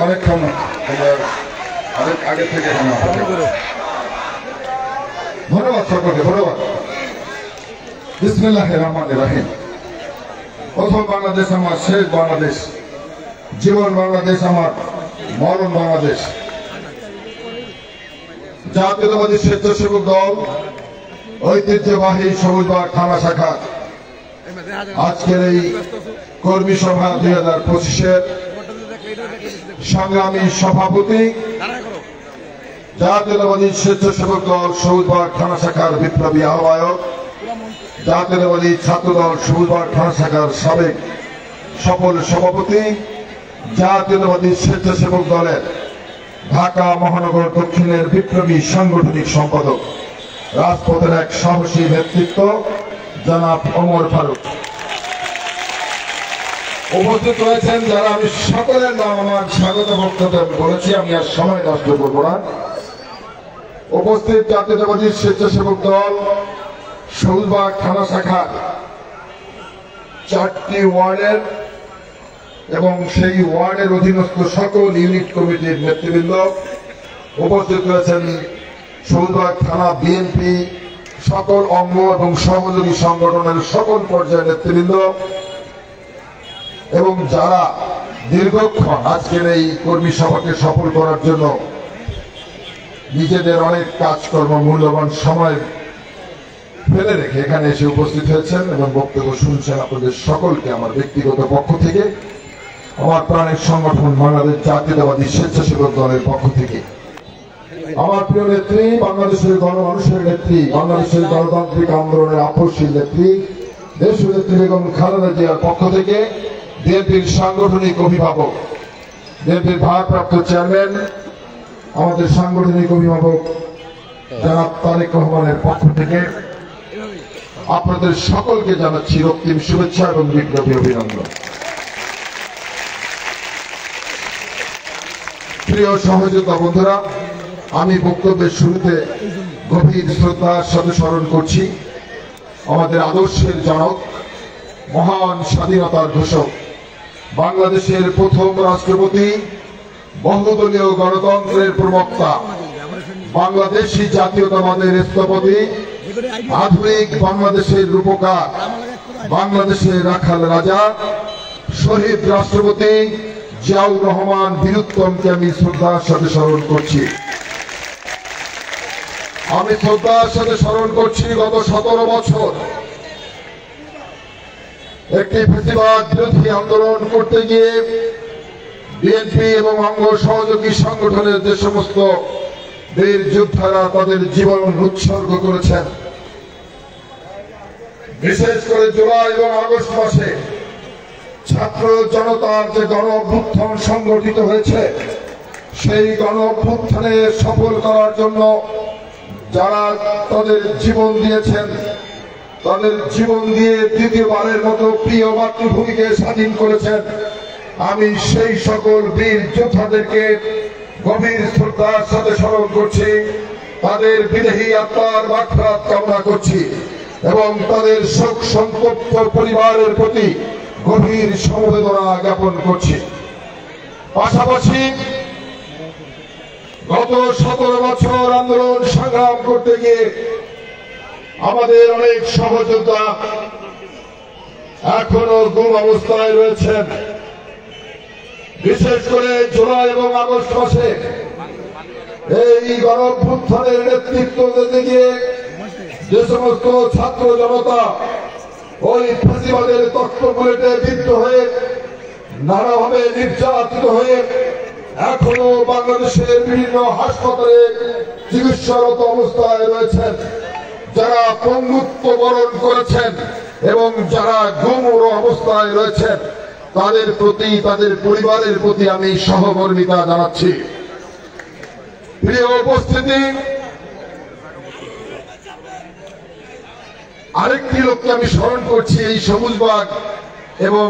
অনেকক্ষণ অনেক আগে থেকে ধন্যবাদ সকলকে, ধন্যবাদ। বিসমিল্লাহির রহমানির রহিম। প্রথম বাংলাদেশ আমার শেষ বাংলাদেশ, জীবন বাংলাদেশ আমার মরণ বাংলাদেশ। জাতীয়তাবাদী স্বেচ্ছাসেবক দল ঐতিহ্যবাহী সবুজবাগ থানা শাখা আজকের এই কর্মী সভা 2025-এর সংগ্রামী সভাপতি, জাতীয়তাবাদী স্বেচ্ছাসেবক দল সবুজবাগ থানা শাখার বিপ্লবী আহ্বায়ক, জাতীয়তাবাদী ছাত্রদল সবুজবাগ থানা শাখার সাবেক সফল সভাপতি, জাতীয়তাবাদী স্বেচ্ছাসেবক দলের ঢাকা মহানগর দক্ষিণের বিপ্লবী সাংগঠনিক সম্পাদক, রাজপথের এক সাহসী নেতৃত্ব জনাব ওমর ফারুক। উপস্থিত রয়েছেন যারা, আমি সকলের নাম আমার স্বাগত বক্তব্য বলেছি, আমি আর সময় নষ্ট করব না। উপস্থিত জাতীয়তাবাদী স্বেচ্ছাসেবক দল সবুজবাগ থানা শাখার 4টি ওয়ার্ডের এবং সেই ওয়ার্ডের অধীনস্থ সকল ইউনিট কমিটির নেতৃবৃন্দ, উপস্থিত রয়েছেন সবুজবাগ থানা বিএনপি সকল অঙ্গ এবং সহযোগী সংগঠনের সকল পর্যায়ের নেতৃবৃন্দ এবং যারা দীর্ঘক্ষণ আজকের এই কর্মী সভাকে সফল করার জন্য নিজেদের অনেক কাজকর্ম মূল্যবান সময় ফেলে রেখে এখানে এসে উপস্থিত হয়েছেন এবং বক্তব্য শুনছেন, আপনাদের সকলকে আমার ব্যক্তিগত পক্ষ থেকে, আমার প্রাণের সংগঠন বাংলাদেশ জাতীয়তাবাদী স্বেচ্ছাসেবক দলের পক্ষ থেকে, আমার প্রিয় নেত্রী, বাংলাদেশের গণমানুষের নেত্রী, বাংলাদেশের গণতান্ত্রিক আন্দোলনের আপসীর নেত্রী দেশনেত্রী বেগম খালেদা জিয়ার পক্ষ থেকে, বিএনপির সাংগঠনিক অভিভাবক, বিএনপির ভারপ্রাপ্ত চেয়ারম্যান, আমাদের সাংগঠনিক অভিভাবক জনাব তারেক রহমানের পক্ষ থেকে আপনাদের সকলকে জানাচ্ছি রক্তিম শুভেচ্ছা এবং বিপ্লবী অভিনন্দন। প্রিয় সহযোগিতা বন্ধুরা, আমি বক্তব্যের শুরুতে গভীর শ্রদ্ধার সাথে স্মরণ করছি আমাদের আদর্শের জনক, মহান স্বাধীনতার ঘোষক, বাংলাদেশের প্রথম রাষ্ট্রপতি, বহুদলীয় গণতন্ত্রের প্রবক্তা, বাংলাদেশী জাতীয়তাবাদের স্থপতি, আধুনিক বাংলাদেশের রূপকার, বাংলাদেশের রাখাল রাজা, শহীদ রাষ্ট্রপতি জিয়াউর রহমান বীরুত্তমকে আমি শ্রদ্ধার সাথে স্মরণ করছি। আমি শ্রদ্ধার সাথে স্মরণ করছি গত 17 বছর একটি ফ্যাসিবাদ বিরোধী আন্দোলন করতে গিয়ে বিএনপি এবং অঙ্গ সহযোগী সংগঠনের যে সমস্ত বীর যোদ্ধারা তাদের জীবন উৎসর্গ করেছেন। বিশেষ করে জুলাই এবং আগস্ট মাসে ছাত্র জনতার যে গণ অভ্যুত্থান সংগঠিত হয়েছে, সেই গণ অভ্যুত্থানে সফল করার জন্য যারা তাদের জীবন দিয়েছেন, তাদের জীবন দিয়ে দ্বিতীয়বারের মতো প্রিয় মাতৃভূমিকে স্বাধীন করেছেন, আমি সেই সকল বীর যোদ্ধাদেরকে গভীর শ্রদ্ধার সাথে স্মরণ করছি, তাদের বিদেহী আত্মার মাগফিরাত কামনা করছি এবং তাদের শোক সন্তপ্ত পরিবারের প্রতি গভীর সমবেদনা জ্ঞাপন করছি। পাশাপাশি গত 17 বছর আন্দোলন সংগ্রাম করতে গিয়ে আমাদের অনেক সহযোদ্ধা এখনো গুম অবস্থায় রয়েছেন। বিশেষ করে জুলাই এবং আগস্ট মাসে এই গণঅভ্যুত্থানের নেতৃত্ব দিতে গিয়ে যে সমস্ত ছাত্র জনতা ওই ফ্যাসিবাদের তক্তপুরেতে বিদ্ধ হয়ে নানাভাবে নির্যাতিত হয়ে এখনো বাংলাদেশের বিভিন্ন হাসপাতালে চিকিৎসারত অবস্থায় রয়েছেন, যারা পঙ্গুত্ব বরণ করেছেন এবং যারা গুমর অবস্থায় রয়েছেন, তাদের প্রতি, তাদের পরিবারের প্রতি আমি সহমর্মিতা জানাচ্ছি। প্রিয় উপস্থিতি, আরেকটি লোককে আমি স্মরণ করছি। এই সবুজবাগ এবং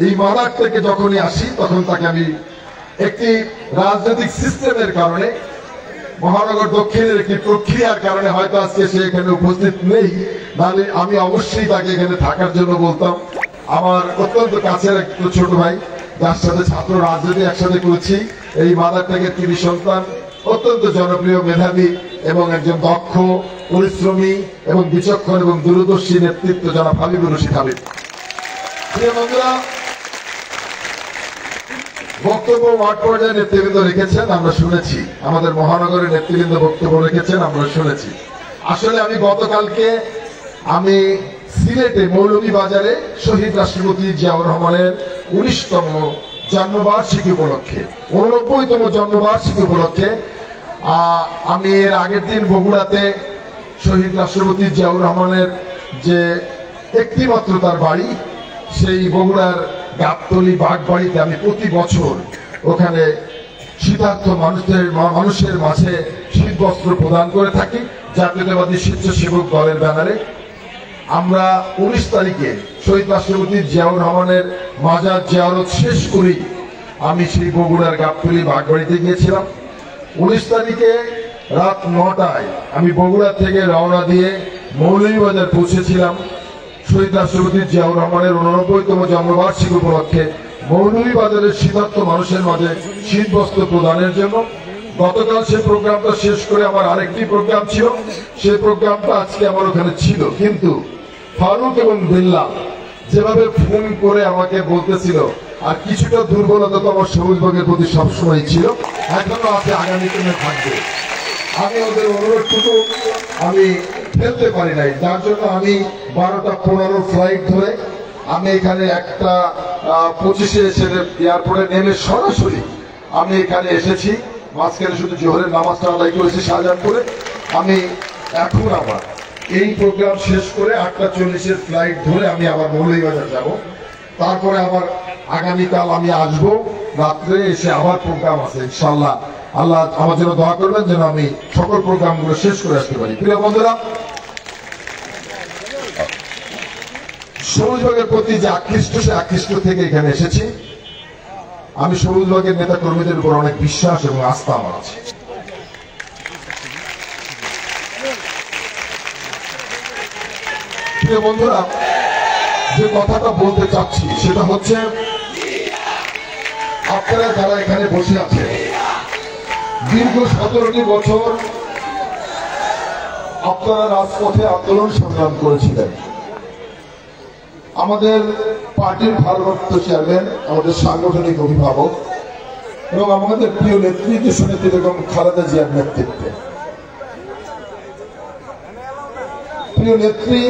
এই মাদার থেকে যখনই আসি তখন তাকে আমি একটি রাজনৈতিক সিস্টেমের কারণে, মহানগর দক্ষিণের একটি প্রক্রিয়ার কারণে হয়তো আজকে সে এখানে উপস্থিত নেই, নাহলে আমি অবশ্যই তাকে এখানে থাকার জন্য বলতাম। আমার অত্যন্ত কাছের একটু ছোট ভাই, যার সাথে ছাত্র রাজনীতি একসাথে করেছি। এই মাদার ত্যাগের কৃতি সন্তান, অত্যন্ত জনপ্রিয়, মেধাবী এবং একজন দক্ষ, পরিশ্রমী এবং বিচক্ষণ এবং দূরদর্শী নেতৃত্ব জনাব হাবিবুর রশিদ হাবিব। প্রিয় বন্ধুরা, বক্তব্য ওয়ার্ড পর্যায়ে নেতৃবৃন্দ রেখেছেন, আমরা শুনেছি। আমাদের মহানগরের নেতৃবৃন্দ বক্তব্য রেখেছেন, আমরা শুনেছি। আসলে আমি গতকালকে সিলেটে মৌলভীবাজারে শহীদ রাষ্ট্রপতি জিয়াউর রহমানের 19তম জন্মবার্ষিকী উপলক্ষে, 89তম জন্মবার্ষিকী উপলক্ষে আমি এর আগের দিন বগুড়াতে শহীদ রাষ্ট্রপতি জিয়াউর রহমানের যে একটিমাত্র তার বাড়ি, সেই বগুড়ার গাবতলী বাগবাড়িতে আমি প্রতি বছর ওখানে শীতার্থ মানুষের মাঝে শীতবস্ত্র প্রদান করে থাকি জাতীয়তাবাদী স্বেচ্ছাসেবক দলের ব্যানারে। আমরা 19 তারিখে শহীদ রাষ্ট্রপতি জিয়াউর রহমানের মাজার জিয়ারত শেষ করি আমি সেই বগুড়ার গাবতলী বাগবাড়িতে গিয়েছিলাম। 19 তারিখে রাত 9টায় আমি বগুড়া থেকে রওনা দিয়ে মৌলভীবাজার পৌঁছেছিলাম শহীদ রাষ্ট্রপতি জিয়াউর রহমানের 89তম জন্মবার্ষিকী উপলক্ষে মৌলভীবাজারের শীতার্থ মানুষের মাঝে শীতবস্ত্র প্রদানের জন্য। গতকাল সেই প্রোগ্রামটা শেষ করে আমার আরেকটি প্রোগ্রাম ছিল, সেই প্রোগ্রামটা আজকে আমার ওখানে ছিল। কিন্তু ফারুক এবং বিল্লা যেভাবে ফোন করে আমাকে বলতেছিল, আর কিছুটা দুর্বলতা তো আমার সবুজবাগের প্রতি সবসময় ছিল, এখনো আছে, আগামী দিনে থাকবে। আমি ওদের অনুরোধটুকু আমি ফেলতে পারি নাই, যার জন্য আমি 12টা 15 ফ্লাইট ধরে আমি এখানে 1টা 25-এ এসে এয়ারপোর্টে নেমে সরাসরি আমি এখানে এসেছি। মাঝখানে শুধু জোহরের নামাজটা আদায় করেছি শাহজাহানপুরে। আমি এখন আবার এই প্রোগ্রাম শেষ করে 8টা 40-এর ফ্লাইট ধরে আমি আবার মৌলভীবাজার যাব। তারপরে আবার আগামীকাল আমি আসবো, রাত্রে এসে আবার প্রোগ্রাম আছে ইনশাল্লাহ। আল্লাহ আমার জন্য দোয়া করবেন যেন আমি সকল প্রোগ্রামগুলো শেষ করে আসতে পারি। প্রিয় বন্ধুরা, সবুজবাগের প্রতি যে আকৃষ্ট, সে আকৃষ্ট থেকে এখানে এসেছি। আমি সবুজবাগের নেতা কর্মীদের উপর অনেক বিশ্বাস এবং আস্থা আমার আছে। প্রিয় বন্ধুরা, যে কথাটা বলতে চাচ্ছি সেটা হচ্ছে, আপনারা যারা এখানে বসে আছেন দীর্ঘ 17টি বছর আপনারা রাজপথে আন্দোলন সংগ্রাম করেছিলেন। আমাদের পার্টির ভারপ্রাপ্ত চেয়ারম্যান, আমাদের সাংগঠনিক অভিভাবক এবং আমাদের প্রিয় নেত্রী দেশনেত্রী বেগম খালেদা জিয়ার নেতৃত্বে, প্রিয় নেত্রী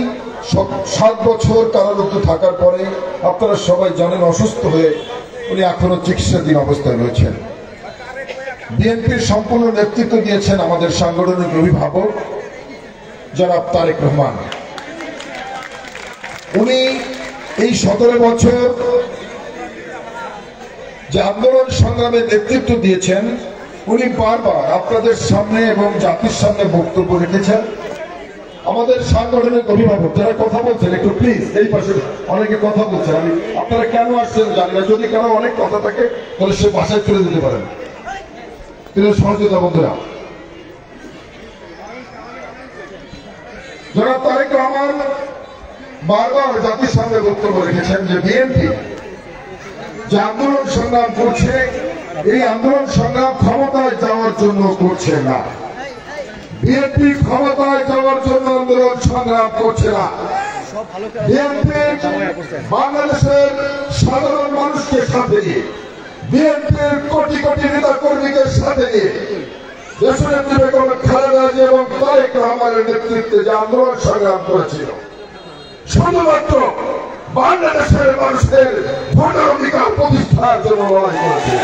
7 বছর কারারুদ্ধ থাকার পরে আপনারা সবাই জানেন অসুস্থ হয়ে উনি এখনো চিকিৎসাধীন অবস্থায় রয়েছেন। বিএনপির সম্পূর্ণ নেতৃত্ব দিয়েছেন আমাদের সাংগঠনিক অভিভাবক জনাব তারেক রহমান। উনি এই 17 বছর যে আন্দোলন সংগ্রামে নেতৃত্ব দিয়েছেন, উনি বারবার আপনাদের সামনে এবং জাতির সামনে বক্তব্য রেখেছেন। আমাদের সাংগঠনিক অভিভাবক যারা কথা বলছেন, একটু প্লিজ এই পাশে অনেকে কথা বলছেন, আমি আপনারা কেন আসছেন জানি না, যদি কারো অনেক কথা থাকে তাহলে সে বাসায় চলে যেতে পারেন। প্রিয় সহযোগিতা বন্ধুরা, জনাব তারেক রহমান বারবার জাতির সামনে বক্তব্য রেখেছেন যে বিএনপি যে আন্দোলন সংগ্রাম করছে, এই আন্দোলন সংগ্রাম ক্ষমতায় যাওয়ার জন্য করছে না। বিএনপি ক্ষমতায় যাওয়ার জন্য আন্দোলন সংগ্রাম করছে না। বিএনপি বাংলাদেশের সাধারণ মানুষকে সাথে নিয়ে, বিএনপির কোটি কোটি নেতা কর্মীকে সাথে নিয়ে দেশনেত্রী বেগম খালেদা জিয়া এবং তারেক রহমানের নেতৃত্বে যে আন্দোলন সংগ্রাম করেছিল, শুধুমাত্র বাংলাদেশের মানুষের ভোটার অধিকার প্রতিষ্ঠার জন্য লড়াই করেছে।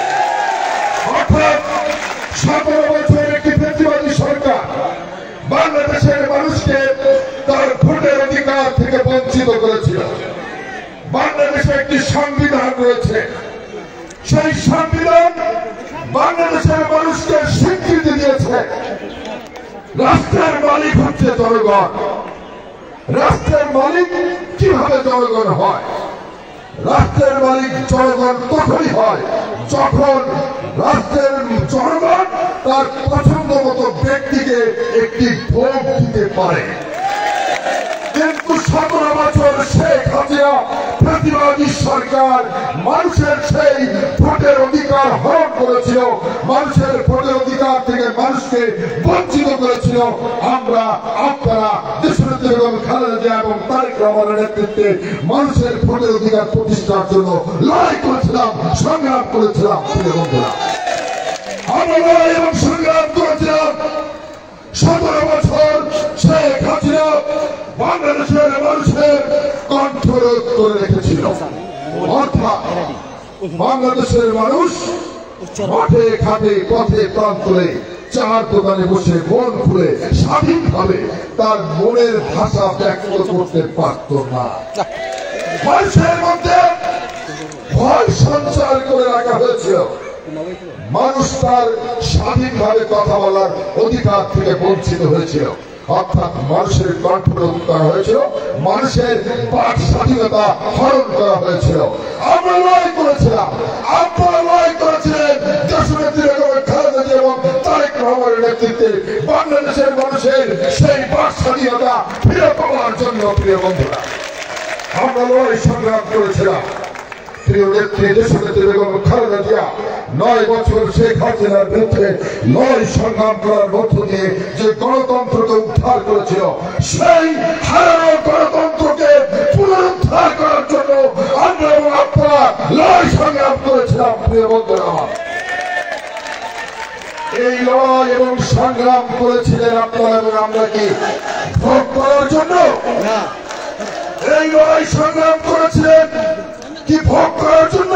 অর্থাৎ 17 বছর একটি ব্যক্তিবাদী সরকার বাংলাদেশের মানুষকে তার ভোটের অধিকার থেকে বঞ্চিত করেছিল। বাংলাদেশে একটি সংবিধান রয়েছে, সেই সংবিধান বাংলাদেশের মানুষকে স্বীকৃতি দিয়েছে। রাষ্ট্রের মালিক হচ্ছে জনগণ। রাষ্ট্রের মালিক কিভাবে জনগণ হয়? রাষ্ট্রের মালিক জনগণ তখনই হয় যখন রাষ্ট্রের জনগণ তার পছন্দ মতো ব্যক্তিকে একটি ভোট দিতে পারে। কিন্তু 17 বছর শেখ হাসিনা প্রতিবাদী সরকার মানুষের সেই ভোটের অধিকার হরণ করেছিল, মানুষের ভোটের অধিকার থেকে মানুষকে বঞ্চিত করেছিল। আমরা আপনারা দেশনেত্রী বেগম খালেদা জিয়া এবং তারেক রহমানের নেতৃত্বে মানুষের ভোটের অধিকার প্রতিষ্ঠার জন্য লড়াই করেছিলাম, সংগ্রাম করেছিলাম। প্রিয় বন্ধুরা, আমরা লড়াই এবং সংগ্রাম করেছিলাম। 17 বছর শেখ হাসিনা বাংলাদেশের মানুষের কণ্ঠরোধ করে রেখেছিল। অর্থাৎ বাংলাদেশের মানুষ মাঠে ঘাটে পথে প্রান্তরে চার দোকানে বসে মন খুলে স্বাধীনভাবে তার মনের ভাষা ব্যক্ত করতে পারত না। মানুষের মধ্যে ভয় সঞ্চার করে রাখা হয়েছিল। মানুষ তার স্বাধীনভাবে কথা বলার অধিকার থেকে বঞ্চিত হয়েছিল। অর্থাৎ মানুষের কণ্ঠরোধ করা হয়েছিল, মানুষের বাক স্বাধীনতা হরণ করা হয়েছিল। আমরা লড়াই করেছিলাম, আপনারা লড়াই করেছিলেন দেশনেত্রী বেগম খালেদা জিয়া এবং তারেক রহমানের নেতৃত্বে বাংলাদেশের মানুষের সেই বাক স্বাধীনতা ফিরে পাওয়ার জন্য। প্রিয় বন্ধুরা, আমরা লড়াই সংগ্রাম করেছিলাম। প্রিয় নেত্রী দেশনেত্রী বেগম খালেদা জিয়া 9 বছর শেখ হাসিনার বিরুদ্ধে লড়াই সংগ্রাম করার মধ্য দিয়ে যে গণতন্ত্রকে উদ্ধার করেছিল, সেই হারানো গণতন্ত্রকে পুনরুদ্ধার করার জন্য আমরা এবং আপনারা লড়াই সংগ্রাম করেছিলাম। প্রিয় বন্ধুরা, এই লড়াই এবং সংগ্রাম করেছিলেন আপনারা এবং আমরা কি ভোগ করার জন্য? এই লড়াই সংগ্রাম করেছিলেন কি ভোগ করার জন্য?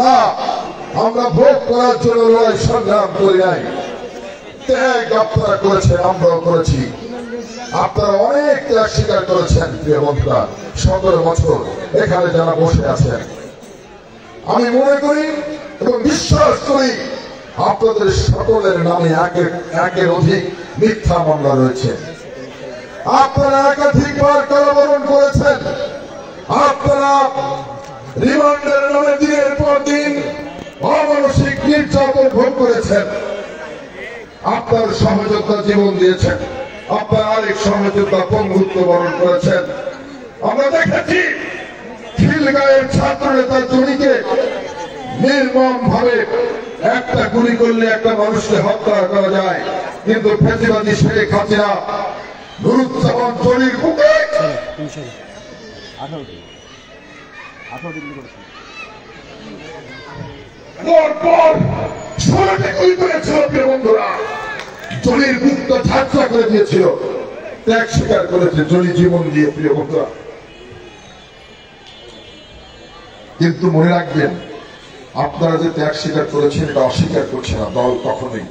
না, আমরা ভোগ করার জন্য লড়াই সংগ্রাম করি নাই। ত্যাগ আপনারা করেছেন, আমরাও করেছি। আপনারা অনেক ত্যাগ স্বীকার করেছেন। প্রিয় বন্ধুরা, 17 বছর এখানে যারা বসে আছেন, আমি মনে করি এবং বিশ্বাস করি আপনাদের সকলের নামে একের অধিক মিথ্যা মামলা রয়েছে। আপনারা একাধিকবার কারাবরণ করেছেন। আপনারা রিমান্ডের নামে দিনের পর দিন অমানসিক নির্যাতন ভোগ করেছেন। আপনার সহযোদ্ধা জীবন দিয়েছেন, আপনার আরেক সহযোদ্ধা পঙ্গুত্ব বরণ করেছেন। আমরা দেখেছি খিলগাঁয়ের ছাত্র নেতা জনিকে নির্মম ভাবে একটা গুলি করলে একটা মানুষকে হত্যা করা যায়, কিন্তু ফ্যাসিবাদী শেখ হাসিনা নুরুজ্জামান জনির বুকে জলির মুক্ত ঝাঁঝা করে দিয়েছিল, ত্যাগ স্বীকার করেছে জলি জীবন দিয়ে। প্রিয় বন্ধুরা, কিন্তু মনে রাখবেন, আপনারা যে ত্যাগ স্বীকার করেছেন এটা অস্বীকার করছে না দল কখনোই।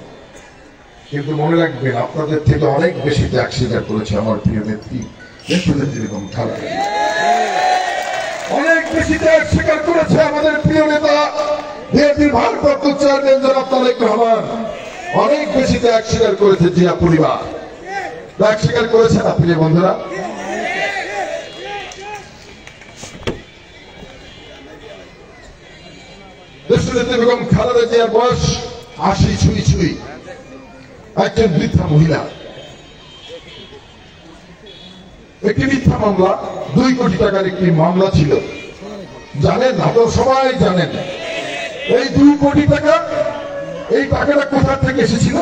কিন্তু মনে রাখবেন, আপনাদের থেকে অনেক বেশি ত্যাগ স্বীকার করেছে আমার প্রিয় নেত্রী দেশনেত্রী বেগম খালেদা জিয়া। অনেক বেশি ত্যাগ স্বীকার করেছে আমাদের প্রিয় নেতা বিএনপির ভারপ্রাপ্ত চেয়ারম্যান জনাব তারেক রহমান। অনেক বেশি ত্যাগ স্বীকার করেছে জিয়া পরিবার। ত্যাগ স্বীকার করেছে না প্রিয় বন্ধুরা? দেশনেত্রী বেগম খালেদা জিয়ার বয়স 80 ছুঁই ছুঁই, একজন বৃদ্ধা মহিলা। একটি মিথ্যা মামলা, 2 কোটি টাকার একটি মামলা ছিল, জানেন? আপনারা সবাই জানেন। এই 2 কোটি টাকা, এই টাকাটা কোথা থেকে এসেছিল?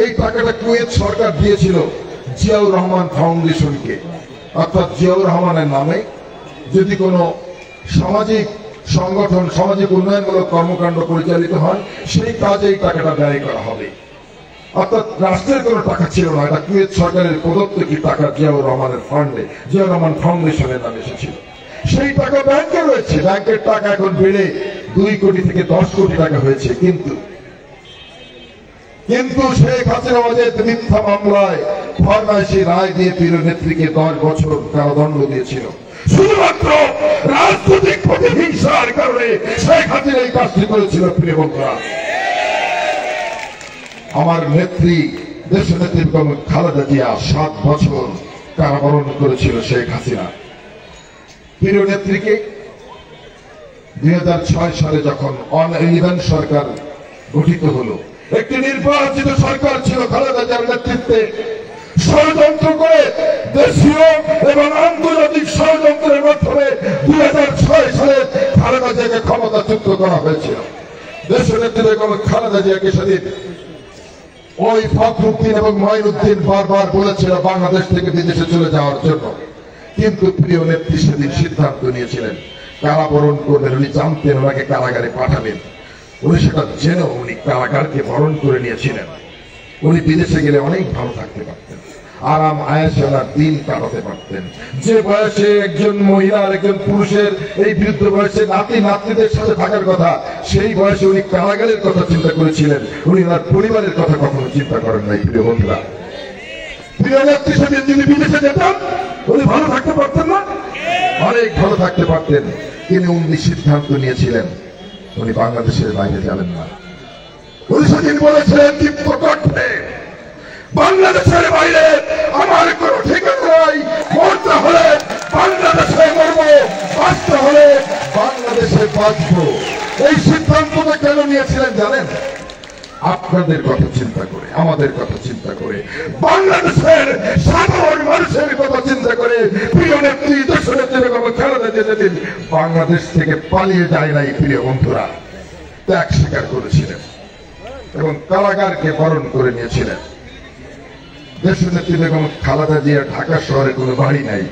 এই টাকাটা কুয়েত সরকার দিয়েছিল জিয়াউর রহমান ফাউন্ডেশনকে। অর্থাৎ জিয়াউর রহমানের নামে যদি কোনো সামাজিক সংগঠন, সামাজিক উন্নয়নমূলক কর্মকাণ্ড পরিচালিত হয়, সেই কাজে এই টাকাটা ব্যয় করা হবে। অর্থাৎ রাষ্ট্রের কোনো টাকা ছিল না, এটা কুয়েত সরকারের প্রদত্ত কি টাকা জিয়াউর রহমানের ফান্ডে, জিয়াউর রহমান ফাউন্ডেশনের নামে এসেছিল। সেই টাকা ব্যাংকে রয়েছে, ব্যাংকের টাকা এখন বেড়ে 2 কোটি থেকে 10 কোটি টাকা হয়েছে। কিন্তু শেখ হাসিনা মিথ্যা মামলায় ফরমাইশি রায় দিয়ে প্রিয় নেত্রীকে 10 বছর কারাদণ্ড দিয়েছিল। শুধুমাত্র রাজনৈতিক প্রতিহিংসার কারণে শেখ হাসিনা এই কাজটি করেছিল। প্রিয় বন্ধুরা, আমার নেত্রী দেশনেত্রী বেগম খালেদা জিয়া 7 বছর কারাবরণ করেছিল শেখ হাসিনা। প্রিয় নেত্রীকে 2006 সালে যখন অন-ইলেভেন সরকার গঠিত হলো, একটি নির্বাচিত সরকার ছিল খালেদা জিয়ার নেতৃত্বে, ষড়যন্ত্র করে দেশীয় এবং আন্তর্জাতিক ষড়যন্ত্রের মাধ্যমে 2006 সালে খালেদা জিয়াকে ক্ষমতাচ্যুত করা হয়েছিল। দেশনেত্রী বেগম খালেদা জিয়াকে সেদিন ওই ফখরুদ্দিন এবং মঈনুদ্দিন বারবার বলেছিল বাংলাদেশ থেকে বিদেশে চলে যাওয়ার জন্য, কিন্তু প্রিয় নেত্রী সেদিন সিদ্ধান্ত নিয়েছিলেন কারাবরণ করবেন। উনি জানতেন ওনাকে কারাগারে পাঠাবেন, উনি সেটা জেনেও উনি কারাগারকে বরণ করে নিয়েছিলেন। উনি বিদেশে গেলে অনেক ভালো থাকতে পারতেন, আরাম আয়েশে ওনার দিন কাটাতে পারতেন। যে বয়সে একজন মহিলার একজন পুরুষের এই বৃদ্ধ বয়সে নাতি নাতনিদের সাথে থাকার কথা, সেই বয়সে উনি কারাগারের কথা চিন্তা করেছিলেন, উনি ওনার পরিবারের কথা কখনো চিন্তা করেন নাই। প্রিয় বন্ধুরা, প্রিয় নেত্রী সেদিন যদি বিদেশে যেতেন উনি ভালো থাকতে পারতেন না? অনেক ভালো থাকতে পারতেন, কিন্তু উনি সিদ্ধান্ত নিয়েছিলেন উনি বাংলাদেশের বাইরে যাবেন না। উনি সেদিন বলেছিলেন দীপ্ত কণ্ঠে, বাংলাদেশের বাইরে আমার কোনো ঠিকানা নাই, মরতে হলে বাংলাদেশে মরবো, বাঁচতে হলে বাংলাদেশে বাঁচবো। এই সিদ্ধান্তটা কেন নিয়েছিলেন জানেন? আপনাদের কথা চিন্তা করে, আমাদের কথা চিন্তা করে, বাংলাদেশের সাধারণ মানুষের কথা চিন্তা করে। প্রিয় নেত্রী দেশনেত্রী বেগম খালেদা জিয়া যেদিন বাংলাদেশ থেকে পালিয়ে যায় নাই, প্রিয় বন্ধুরা, ত্যাগ স্বীকার করেছিলেন এবং কারাগারকে বরণ করে নিয়েছিলেন। দেশনেত্রী বেগম খালেদা জিয়ার ঢাকা শহরে কোনো বাড়ি নাই।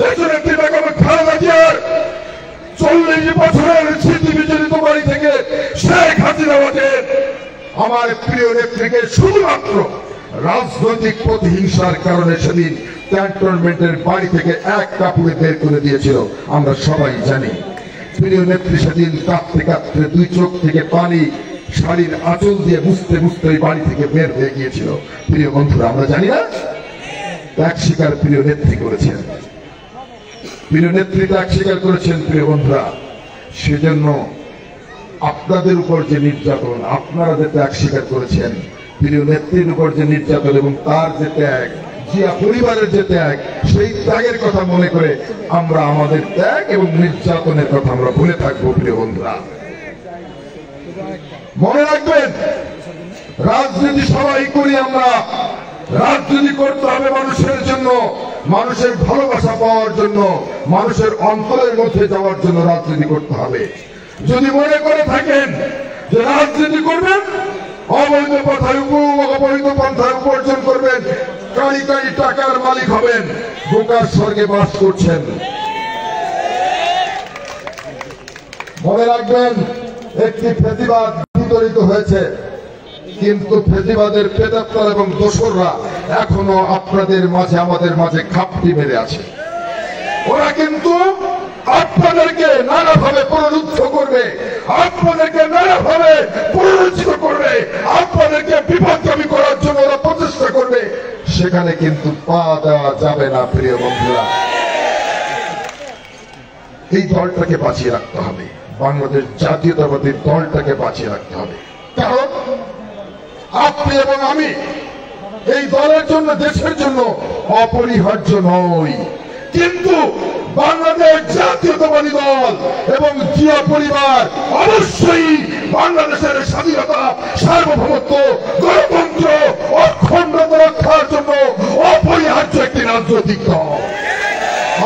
দেশনেত্রী বেগম খালেদা জিয়ার 40 বছরের স্মৃতি বিজড়িত বাড়ি থেকে শেখ হাসিনাবাদের আমার প্রিয় নেত্রীকে শুধুমাত্র রাজনৈতিক প্রতিহিংসার কারণে সেদিন ক্যান্টনমেন্টের বাড়ি থেকে এক কাপড়ে বের করে দিয়েছিল, আমরা সবাই জানি। প্রিয় নেত্রী সেদিন কাঁদতে কাঁদতে দুই চোখ থেকে পানি শাড়ির আঁচল দিয়ে মুছতে মুছতে ওই বাড়ি থেকে বের হয়ে গিয়েছিল। প্রিয় বন্ধুরা, আমরা জানি না? ত্যাগ স্বীকার প্রিয় নেত্রী করেছেন, প্রিয় নেত্রী ত্যাগ স্বীকার করেছেন। প্রিয় বন্ধুরা, সেজন্য আপনাদের উপর যে নির্যাতন, আপনারা যে ত্যাগ স্বীকার করেছেন, প্রিয় নেত্রীর উপর যে নির্যাতন এবং তার যে ত্যাগ, জিয়া পরিবারের যে ত্যাগ, সেই ত্যাগের কথা মনে করে আমরা আমাদের ত্যাগ এবং নির্যাতনের কথা আমরা ভুলে থাকবো। প্রিয় বন্ধুরা, মনে রাখবেন, রাজনীতি সবাই করি আমরা, রাজনীতি করতে হবে মানুষের জন্য, মানুষের ভালোবাসা পাওয়ার জন্য, মানুষের অন্তরের মধ্যে যাওয়ার জন্য রাজনীতি করতে হবে। যদি মনে করে থাকেন যে রাজনীতি করবেন, অবৈধ পন্থায় অবৈধ পন্থায় উপার্জন করবেন, কারি কারি টাকার মালিক হবেন, বোকার স্বর্গে বাস করছেন। মনে রাখবেন, একটি ফেসিবাদ বিতরিত হয়েছে, কিন্তু ফেসিবাদের প্রেতাত্মার এবং দোসররা এখনো আপনাদের মাঝে আমাদের মাঝে খাপটি মেরে আছে। ওরা কিন্তু আপনাদেরকে নানাভাবে পুনরুদ্ধ করবে, আপনাদেরকে নানাভাবে পুনরুজ্জীবিত করবে, আপনাদেরকে বিপদগামী করার জন্য ওরা প্রচেষ্টা করবে। সেখানে কিন্তু পা দেওয়া যাবে না। প্রিয় বন্ধুরা, এই দলটাকে বাঁচিয়ে রাখতে হবে, বাংলাদেশ জাতীয়তাবাদী দলটাকে বাঁচিয়ে রাখতে হবে। কারণ আপনি এবং আমি এই দলের জন্য, দেশের জন্য অপরিহার্য নই, কিন্তু বাংলাদেশ জাতীয়তাবাদী দল এবং জিয়া পরিবার অবশ্যই বাংলাদেশের স্বাধীনতা, সার্বভৌমত্ব, গণতন্ত্র, অখণ্ডতা রক্ষার জন্য অপরিহার্য একটি রাজনৈতিক দল।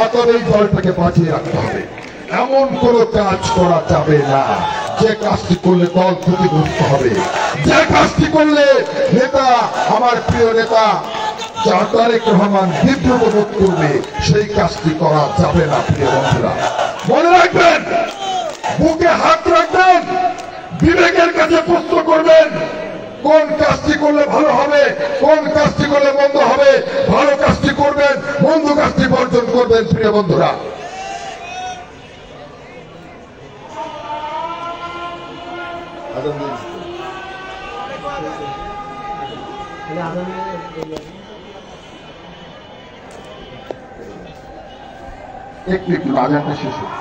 অতএব এই দলটাকে বাঁচিয়ে রাখতে হবে। এমন কোন কাজ করা যাবে না যে কাজটি করলে দল ক্ষতিগ্রস্ত হবে, যে কাজটি করলে নেতা, আমার প্রিয় নেতা তারেক রহমান বিব্রত বোধ করবে, সেই কাজটি করা যাবে না। প্রিয় বন্ধুরা, মনে রাখবেন, বুকে হাত রাখবেন, বিবেকের কাছে প্রশ্ন করবেন, কোন কাজটি করলে ভালো হবে, কোন কাজটি করলে মন্দ হবে। ভালো কাজটি করবেন, মন্দ কাজটি বর্জন করবেন। প্রিয় বন্ধুরা, একটু আজানটা শেষ হোক।